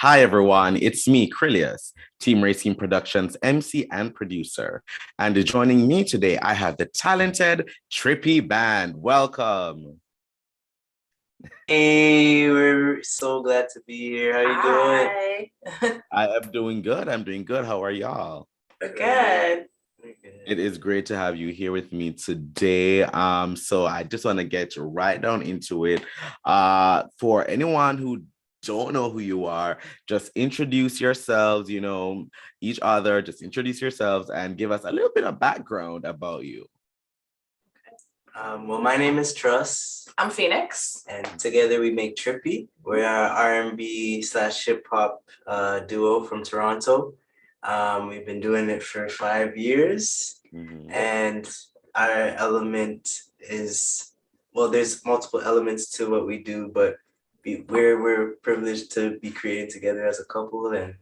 Hi, everyone. It's me, Krylios, Team Racing Productions MC and producer. And joining me today, I have the talented Trippy Band. Welcome. Hey, we're so glad to be here. How you doing? Hi. I am doing good. I'm doing good. How are y'all? We're good. It is great to have you here with me today. So I just want to get right down into it. For anyone who don't know who you are, just introduce yourselves, each other, just introduce yourselves and give us a little bit of background about you. Well, my name is Truss, I'm Phoenix. and together we make Trippy. We're an R&B slash hip hop duo from Toronto. We've been doing it for 5 years, and our element is, well, there's multiple elements to what we do, but we're privileged to be creating together as a couple, and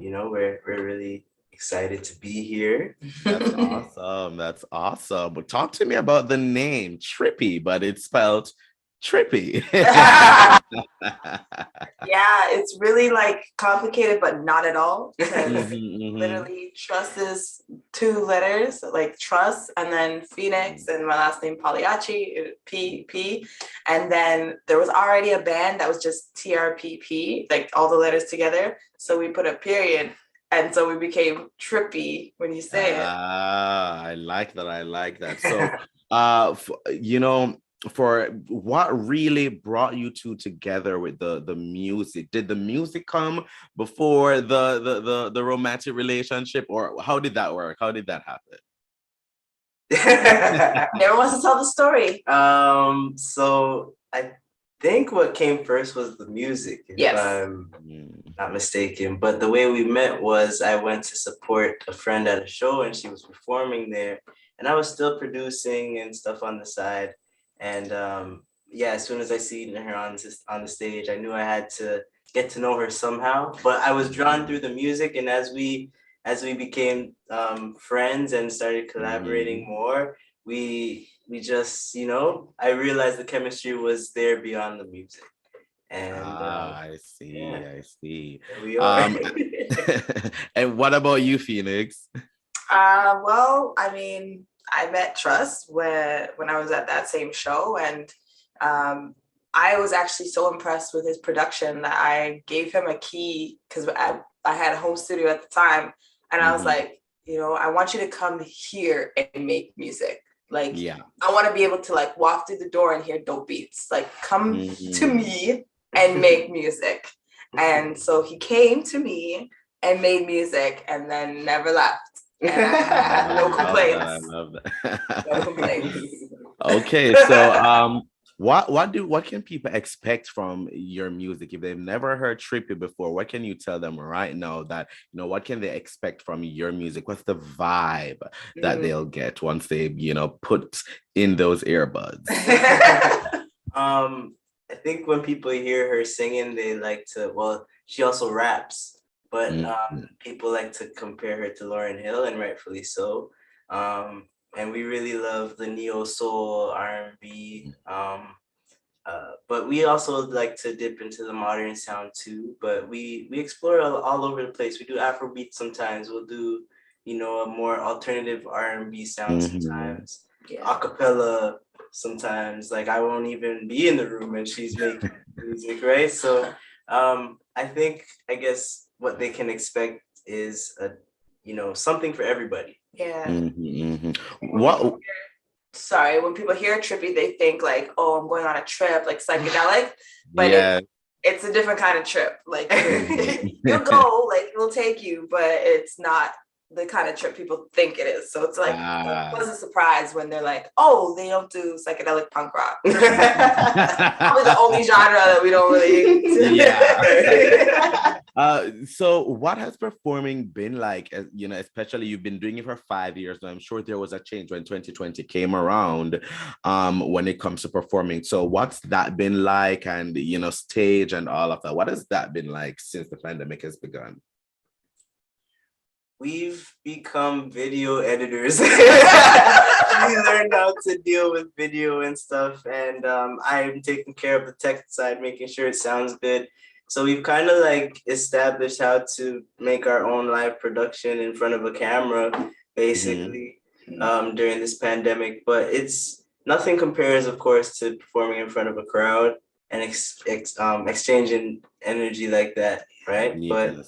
we're really excited to be here. That's awesome. That's awesome. But talk to me about the name Trippy, but it's spelled Trippy. Yeah, it's really like complicated, but not at all. Because Mhm. literally, Truss is 2 letters, like Truss, and then Phoenix, and my last name Pagliacci, P. And then there was already a band that was just TRP.P, like all the letters together. So we put a period. And so we became Trippy when you say it. I like that. I like that. So, for what really brought you two together with the music? Did the music come before the romantic relationship, or how did that work? How did that happen? Never wants to tell the story. So I think what came first was the music, if Yes. I'm not mistaken. But the way we met was I went to support a friend at a show, and she was performing there, and I was still producing and stuff on the side. And yeah, as soon as I seen her on the stage, I knew I had to get to know her somehow. But I was drawn through the music, and as we became friends and started collaborating more, we just, I realized the chemistry was there beyond the music. And I see. yeah, I see. there we are. And what about you, Phoenix? Well, I mean, I met Truss when I was at that same show, and I was actually so impressed with his production that I gave him a key because I had a home studio at the time, and I was like, I want you to come here and make music. Like, Yeah. I want to be able to like walk through the door and hear dope beats. Like, come to Mhm. me and make music. And so he came to me and made music, and then never left. And I have no complaints. I love that. No complaints. Okay, so what can people expect from your music if they've never heard Trippy before? What can you tell them right now that what can they expect from your music? What's the vibe that they'll get once they put in those earbuds? I think when people hear her singing, they like to, well, she also raps, but people like to compare her to Lauryn Hill, and rightfully so. And we really love the neo soul R&B. But we also like to dip into the modern sound too. But we explore all over the place. We do Afrobeat sometimes. We'll do, a more alternative R&B sound sometimes. Acapella sometimes. Like I won't even be in the room and she's making music, right? So I guess what they can expect is something for everybody. Yeah. What? Sorry, when people hear Trippy, they think like, oh, I'm going on a trip, like psychedelic, but Yeah. it's a different kind of trip. Like you'll go, like we'll take you, but it's not the kind of trip people think it is. So it's like a pleasant surprise when they're like, oh, they don't do psychedelic punk rock. Probably the only genre that we don't really. Yeah. So what has performing been like, especially you've been doing it for 5 years now. I'm sure there was a change when 2020 came around, when it comes to performing. So what's that been like, and stage and all of that? What has that been like since the pandemic has begun? We've become video editors. We learned how to deal with video and stuff, and I'm taking care of the tech side, making sure it sounds good. So we've kind of like established how to make our own live production in front of a camera, basically, during this pandemic. But it's nothing compares, of course, to performing in front of a crowd and exchanging energy like that, right? But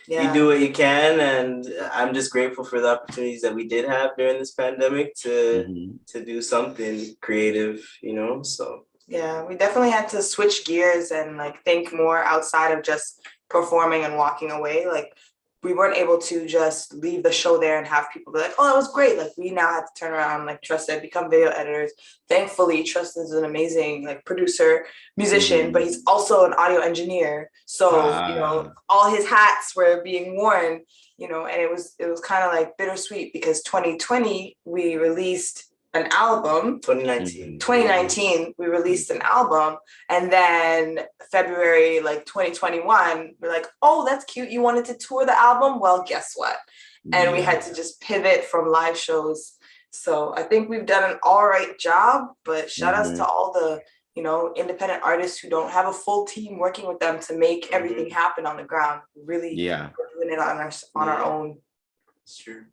Yes. you do what you can, and I'm just grateful for the opportunities that we did have during this pandemic to do something creative, you know. So yeah, we definitely had to switch gears and like think more outside of just performing and walking away. Like we weren't able to just leave the show there and have people be like, oh, that was great. Like we now have to turn around, like Truss said, become video editors. Thankfully, Truss is an amazing like producer, musician, but he's also an audio engineer. So, you know, all his hats were being worn, you know, and it was kind of like bittersweet because 2020, we released an album. 2019 we released an album, and then February like 2021 we're like, oh, that's cute, you wanted to tour the album, well, guess what? And we had to just pivot from live shows. So I think we've done an all right job, but shout outs to all the, you know, independent artists who don't have a full team working with them to make everything happen on the ground. Really doing it on our own. It's true.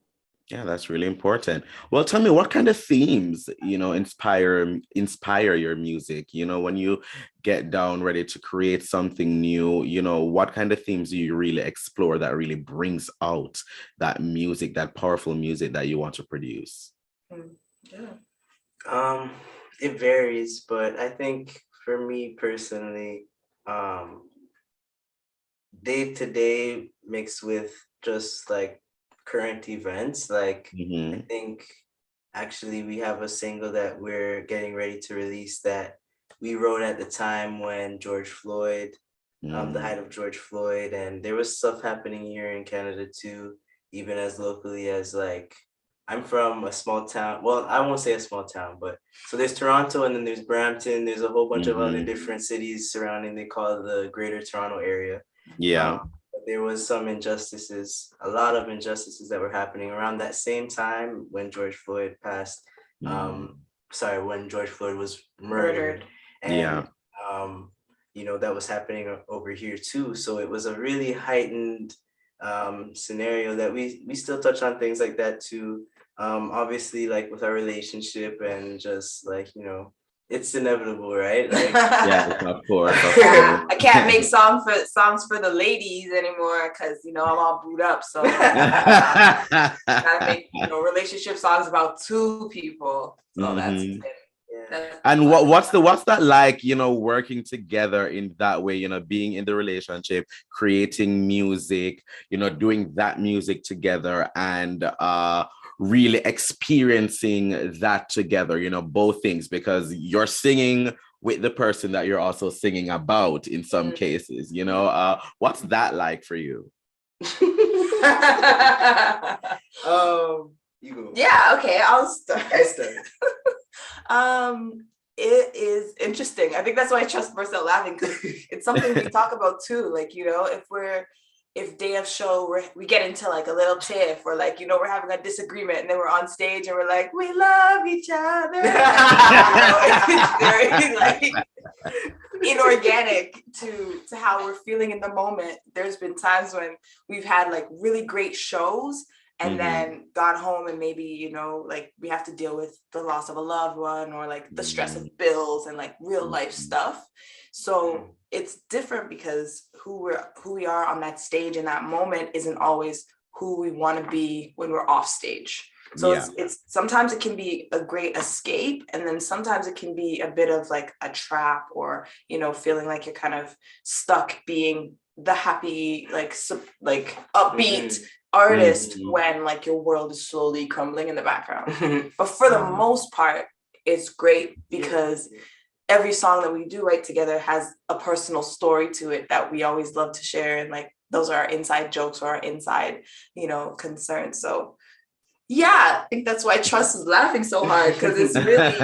Yeah, that's really important. Well, tell me, what kind of themes, you know, inspire your music? You know, when you get down ready to create something new, you know, what kind of themes do you really explore that really brings out that music, that powerful music that you want to produce? It varies, but I think for me personally, day to day mixed with just like current events. Like I think actually we have a single that we're getting ready to release that we wrote at the time when George Floyd, the height of George Floyd, and there was stuff happening here in Canada too, even as locally as like I'm from a small town. Well, I won't say a small town, but so there's Toronto and then there's Brampton. There's a whole bunch of other different cities surrounding. They call it the Greater Toronto Area. But there was some injustices, a lot of injustices that were happening around that same time when George Floyd passed. When George Floyd was murdered. And you know, that was happening over here too. So it was a really heightened scenario that we still touch on things like that too. Obviously, like with our relationship and just like, you know, it's inevitable, right? Like, of course. I can't make songs for the ladies anymore because, you know, I'm all booed up. So gotta make, you know, relationship songs about two people. So that's and what's that like, you know, working together in that way, you know, being in the relationship, creating music, you know, doing that music together, and really experiencing that together, you know, both things, because you're singing with the person that you're also singing about in some cases, you know. What's that like for you? You go. Yeah, okay, I'll start. It is interesting. I think that's why I trust burst out laughing, because it's something we talk about too. Like, you know, if day of show we get into like a little tiff, or like, you know, we're having a disagreement and then we're on stage and we're like, we love each other. It's very like inorganic to how we're feeling in the moment. There's been times when we've had like really great shows and then got home and maybe, you know, like we have to deal with the loss of a loved one, or like the stress of bills and like real life stuff. So it's different because who we are on that stage in that moment isn't always who we want to be when we're off stage. So it's sometimes it can be a great escape, and then sometimes it can be a bit of like a trap, or, you know, feeling like you're kind of stuck being the happy, like upbeat artist when like your world is slowly crumbling in the background. But for the most part, it's great because every song that we do write together has a personal story to it that we always love to share, and like those are our inside jokes or our inside, you know, concerns. So yeah, I think that's why Truss is laughing so hard, because it's really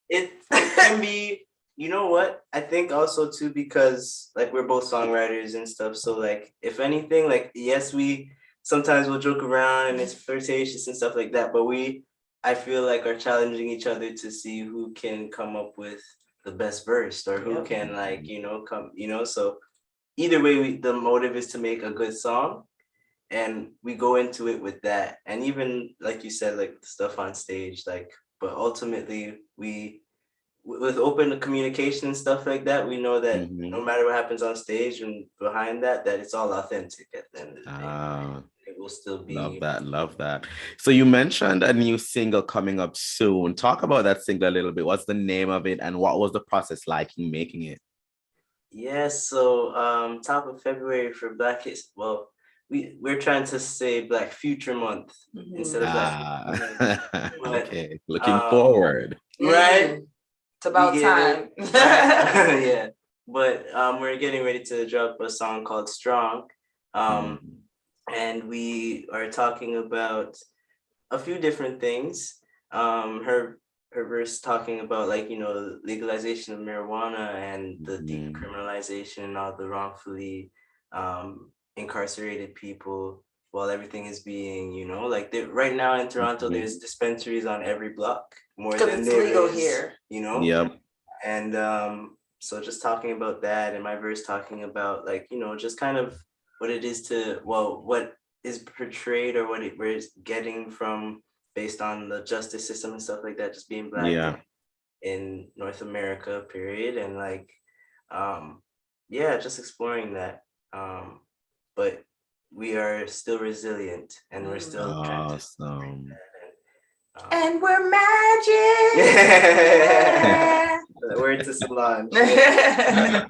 it can be, you know what, I think also too, because like we're both songwriters and stuff, so like if anything, like yes, we sometimes we'll joke around and it's flirtatious and stuff like that, but I feel like are challenging each other to see who can come up with the best verse, or who can, like, you know, come, you know, so either way, the motive is to make a good song, and we go into it with that. And even like you said, like the stuff on stage, like, but ultimately we, with open communication and stuff like that, we know that no matter what happens on stage and behind that, that it's all authentic at the end of the day. It will still be. Love that. So you mentioned a new single coming up soon. Talk about that single a little bit. What's the name of it, and what was the process like in making it? Yes, so top of February for Black History. Well, we're trying to say Black Future Month instead of Black History Month. Okay, looking forward. Right? It's about time. Right? Yeah. But we're getting ready to drop a song called Strong. And we are talking about a few different things. Her verse talking about, like, you know, legalization of marijuana and the decriminalization and all the wrongfully incarcerated people, while everything is being, you know, like right now in Toronto, there's dispensaries on every block, more than it's there legal is here. You know? Yep. And so just talking about that, and my verse talking about, like, you know, just kind of what it is to, well, what is portrayed, or what we're getting from, based on the justice system and stuff like that, just being Black in North America, period. And like, just exploring that. But we are still resilient, and we're still trying to. And we're magic. Word to Solange.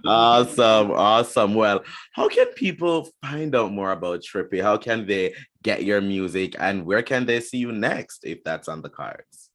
Awesome. Well, how can people find out more about Trippy? How can they get your music, and where can they see you next, if that's on the cards?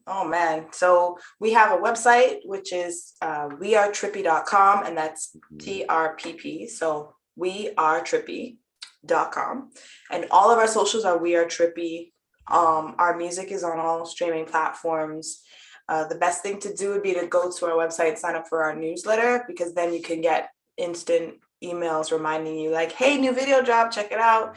Oh man, so we have a website, which is wearetrippy.com, and that's TRP.P, so wearetrippy.com, and all of our socials are We Are Trippy. Our music is on all streaming platforms. The best thing to do would be to go to our website, sign up for our newsletter, because then you can get instant emails reminding you, like, hey, new video drop, check it out.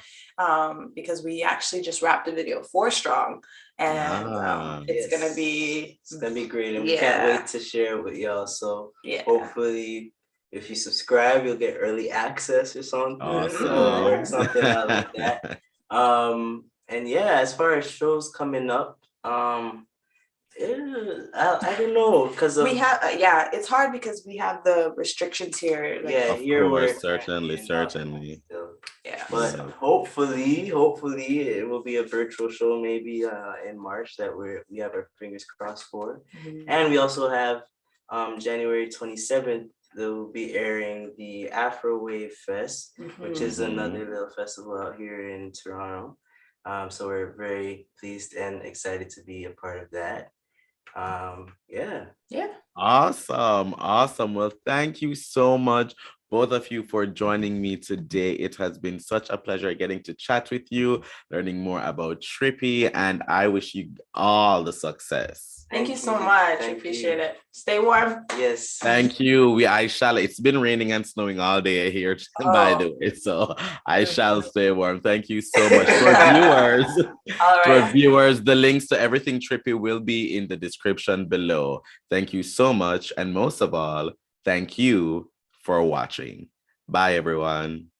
Because we actually just wrapped a video for Strong, and it's gonna be great, and we can't wait to share it with y'all. So hopefully, if you subscribe, you'll get early access or something. Or something out like that. And as far as shows coming up, I don't know, because we have it's hard because we have the restrictions here. Like, of course, certainly. But hopefully it will be a virtual show, maybe in March, that we have our fingers crossed for. And we also have January 27th, they will be airing the Afro Wave Fest, which is another little festival out here in Toronto. So we're very pleased and excited to be a part of that. Awesome. Well, thank you so much, both of you, for joining me today. It has been such a pleasure getting to chat with you, learning more about Trippy, and I wish you all the success. Thank you so much. I appreciate it. Stay warm. Yes. Thank you. I shall. It's been raining and snowing all day here, by the way. So I shall stay warm. Thank you so much. To our viewers, the links to everything Trippy will be in the description below. Thank you so much. And most of all, thank you for watching. Bye, everyone.